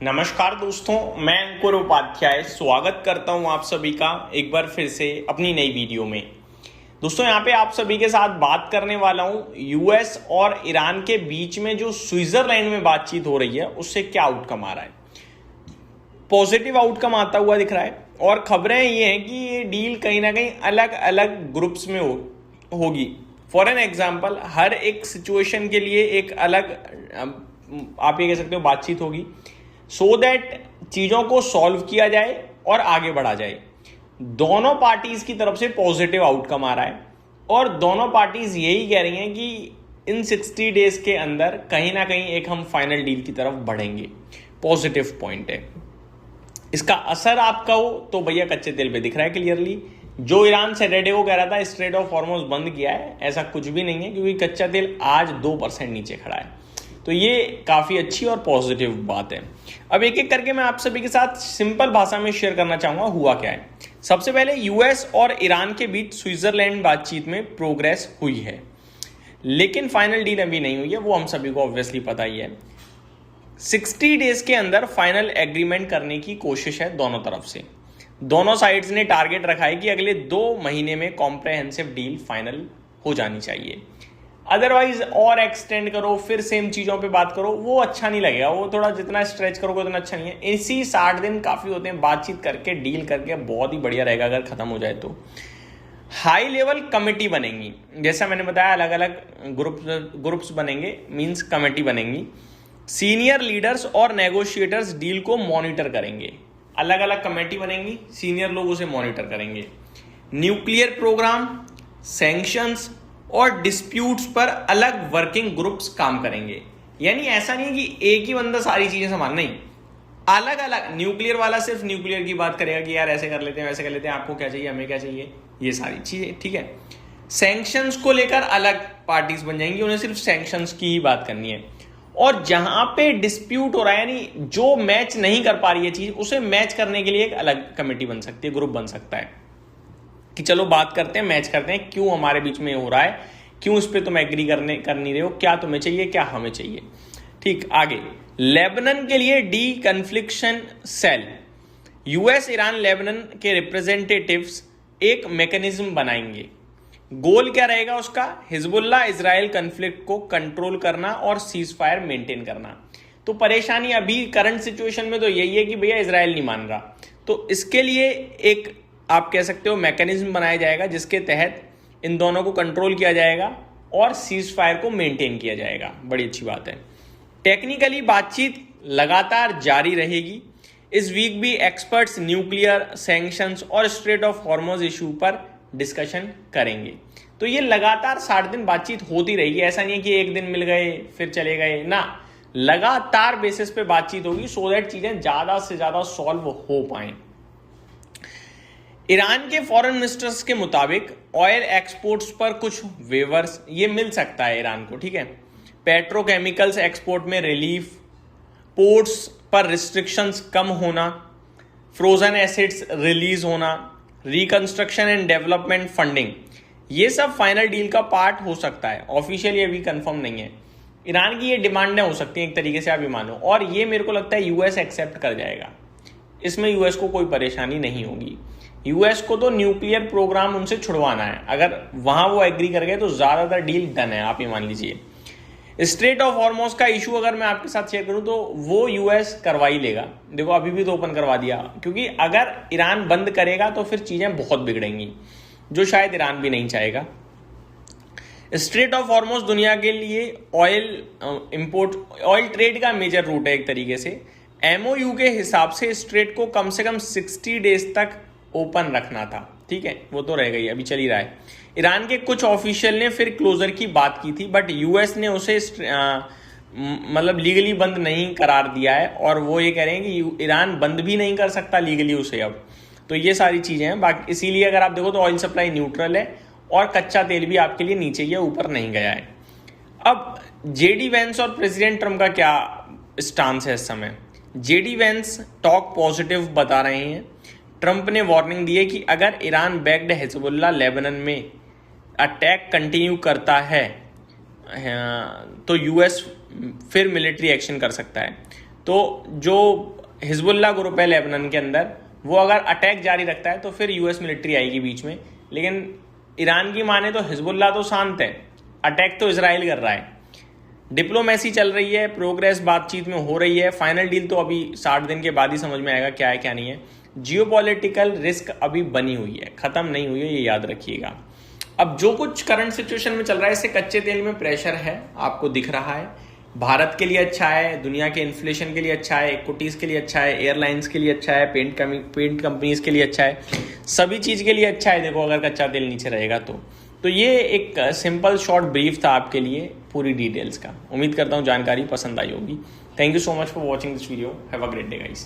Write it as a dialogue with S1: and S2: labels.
S1: नमस्कार दोस्तों, मैं अंकुर उपाध्याय स्वागत करता हूं आप सभी का एक बार फिर से अपनी नई वीडियो में। दोस्तों यहाँ पे आप सभी के साथ बात करने वाला हूं यूएस और ईरान के बीच में जो स्विट्जरलैंड में बातचीत हो रही है उससे क्या आउटकम आ रहा है। पॉजिटिव आउटकम आता हुआ दिख रहा है और खबरें ये हैं कि ये डील कहीं ना कहीं अलग अलग ग्रुप्स में होगी। फॉर एन एग्जाम्पल, हर एक सिचुएशन के लिए एक अलग आप ये कह सकते हो बातचीत होगी, सो दैट चीजों को सॉल्व किया जाए और आगे बढ़ा जाए। दोनों पार्टीज की तरफ से पॉजिटिव आउटकम आ रहा है और दोनों पार्टीज यही कह रही हैं कि इन 60 डेज के अंदर कहीं ना कहीं एक हम फाइनल डील की तरफ बढ़ेंगे। पॉजिटिव पॉइंट है। इसका असर आपका हो तो भैया कच्चे तेल पे दिख रहा है क्लियरली। जो ईरान सैटरडे को कह रहा था स्ट्रेट ऑफ हॉर्मुज़ बंद किया है, ऐसा कुछ भी नहीं है क्योंकि कच्चा तेल आज 2% नीचे खड़ा है। तो ये काफ़ी अच्छी और पॉजिटिव बात है। अब एक एक करके मैं आप सभी के साथ सिंपल भाषा में शेयर करना चाहूँगा हुआ क्या है। सबसे पहले यूएस और ईरान के बीच स्विट्जरलैंड बातचीत में प्रोग्रेस हुई है, लेकिन फाइनल डील अभी नहीं हुई है, वो हम सभी को ऑब्वियसली पता ही है। 60 डेज के अंदर फाइनल एग्रीमेंट करने की कोशिश है दोनों तरफ से। दोनों साइड्स ने टारगेट रखा है कि अगले 2 महीने में कॉम्प्रहेंसिव डील फाइनल हो जानी चाहिए। अदरवाइज और एक्सटेंड करो, फिर सेम चीज़ों पे बात करो, वो अच्छा नहीं लगेगा। वो थोड़ा जितना स्ट्रेच करोगे उतना अच्छा नहीं है। इसी 60 दिन काफ़ी होते हैं, बातचीत करके डील करके बहुत ही बढ़िया रहेगा अगर ख़त्म हो जाए तो। हाई लेवल कमेटी बनेंगी, जैसा मैंने बताया अलग अलग ग्रुप्स बनेंगे, मीन्स कमेटी बनेंगी। सीनियर लीडर्स और नेगोशिएटर्स डील को मॉनिटर करेंगे। अलग अलग कमेटी बनेंगी, सीनियर लोग उसे मॉनिटर करेंगे। न्यूक्लियर प्रोग्राम, सैंक्शंस और डिस्प्यूट्स पर अलग वर्किंग ग्रुप्स काम करेंगे। यानी ऐसा नहीं कि एक ही बंदा सारी चीजें संभाल, नहीं, अलग अलग। न्यूक्लियर वाला सिर्फ न्यूक्लियर की बात करेगा कि यार ऐसे कर लेते हैं, वैसे कर लेते हैं, आपको क्या चाहिए, हमें क्या चाहिए, ये सारी चीजें, ठीक है। सैंक्शंस को लेकर अलग पार्टीज बन जाएंगी, उन्हें सिर्फ सैंक्शंस की ही बात करनी है। और जहां पे डिस्प्यूट हो रहा है, यानी जो मैच नहीं कर पा रही है चीज, उसे मैच करने के लिए एक अलग कमेटी बन सकती है, ग्रुप बन सकता है कि चलो बात करते हैं, मैच करते हैं, क्यों हमारे बीच में हो रहा है, क्यों इस पे तुम एग्री कर नहीं रहे हो, क्या तुम्हें चाहिए, क्या हमें चाहिए। ठीक, आगे लेबनान के लिए deconfliction cell. US Iran Lebanon के रिप्रेजेंटेटिव्स एक मैकेनिज्म बनाएंगे। गोल क्या रहेगा उसका? हिजबुल्ला इजराइल कन्फ्लिक्ट को कंट्रोल करना और सीज फायर मेंटेन करना। तो परेशानी अभी करंट सिचुएशन में तो यही है कि भैया इजराइल नहीं मान रहा, तो इसके लिए एक आप कह सकते हो मैकेनिज्म बनाया जाएगा जिसके तहत इन दोनों को कंट्रोल किया जाएगा और सीज फायर को मेंटेन किया जाएगा। बड़ी अच्छी बात है। टेक्निकली बातचीत लगातार जारी रहेगी। इस वीक भी एक्सपर्ट्स न्यूक्लियर, सैंक्शंस और स्ट्रेट ऑफ हॉर्मुज़ इशू पर डिस्कशन करेंगे। तो ये लगातार 60 दिन बातचीत होती रहेगी। ऐसा नहीं है कि एक दिन मिल गए फिर चले गए ना, लगातार बेसिस पे बातचीत होगी सो दैट चीजें ज्यादा से ज्यादा सॉल्व हो पाए। ईरान के फॉरेन मिनिस्टर्स के मुताबिक ऑयल एक्सपोर्ट्स पर कुछ वेवर्स ये मिल सकता है ईरान को, ठीक है। पेट्रोकेमिकल्स एक्सपोर्ट में रिलीफ, पोर्ट्स पर रिस्ट्रिक्शंस कम होना, फ्रोजन एसिड्स रिलीज होना, रिकंस्ट्रक्शन एंड डेवलपमेंट फंडिंग, ये सब फाइनल डील का पार्ट हो सकता है। ऑफिशियल ये भी कंफर्म नहीं है। ईरान की ये डिमांडें हो सकती हैं एक तरीके से, आप ये मानो, और ये मेरे को लगता है यूएस एक्सेप्ट कर जाएगा। इसमें यूएस को कोई परेशानी नहीं होगी। यूएस को तो न्यूक्लियर प्रोग्राम उनसे छुड़वाना है, अगर वहां वो एग्री कर गए तो ज्यादातर डील डन है, आप ये मान लीजिए। स्ट्रेट ऑफ हॉर्मुज़ का इशू अगर मैं आपके साथ शेयर करूं तो वो यूएस करवा ही लेगा। देखो अभी भी तो ओपन करवा दिया, क्योंकि अगर ईरान बंद करेगा तो फिर चीजें बहुत बिगड़ेंगी, जो शायद ईरान भी नहीं चाहेगा। स्ट्रेट ऑफ हॉर्मुज़ दुनिया के लिए ऑयल ट्रेड का मेजर रूट है एक तरीके से। एमओयू के हिसाब से स्ट्रेट को कम से कम 60 डेज तक ओपन रखना था, ठीक है, वो तो रह गई, अभी चल ही रहा है। ईरान के कुछ ऑफिशियल ने फिर क्लोजर की बात की थी, बट यूएस ने उसे मतलब लीगली बंद नहीं करार दिया है, और वो ये कह रहे हैं कि ईरान बंद भी नहीं कर सकता लीगली उसे अब। तो ये सारी चीजें हैं बाकी, इसीलिए अगर आप देखो तो ऑयल सप्लाई न्यूट्रल है और कच्चा तेल भी आपके लिए नीचे ही है, ऊपर नहीं गया है। अब जेडी वेंस और प्रेसिडेंट ट्रम्प का क्या स्टांस है इस समय? जेडी वेंस टॉक पॉजिटिव बता रहे हैं। ट्रंप ने वार्निंग दी है कि अगर ईरान बैक्ड हिजबुल्ला लेबनान में अटैक कंटिन्यू करता है तो यूएस फिर मिलिट्री एक्शन कर सकता है। तो जो हिजबुल्लाह ग्रुप है लेबनान के अंदर, वो अगर अटैक जारी रखता है तो फिर यूएस मिलिट्री आएगी बीच में। लेकिन ईरान की माने तो हिजबुल्लाह तो शांत है, अटैक तो इजराइल कर रहा है। डिप्लोमेसी चल रही है, प्रोग्रेस बातचीत में हो रही है। फाइनल डील तो अभी 60 दिन के बाद ही समझ में आएगा क्या है क्या नहीं है। जियोपॉलिटिकल रिस्क अभी बनी हुई है, खत्म नहीं हुई है, ये याद रखिएगा। अब जो कुछ करंट सिचुएशन में चल रहा है, इससे कच्चे तेल में प्रेशर है, आपको दिख रहा है। भारत के लिए अच्छा है, दुनिया के इन्फ्लेशन के लिए अच्छा है, इक्विटीज के लिए अच्छा है, एयरलाइंस के लिए अच्छा है, पेंट कंपनीज के लिए अच्छा है, सभी चीज के लिए अच्छा है। देखो अगर कच्चा तेल नीचे रहेगा तो ये एक सिंपल शॉर्ट ब्रीफ था आपके लिए पूरी डिटेल्स का। उम्मीद करता हूँ जानकारी पसंद आई होगी। Thank you so much for watching this video. Have a great day guys.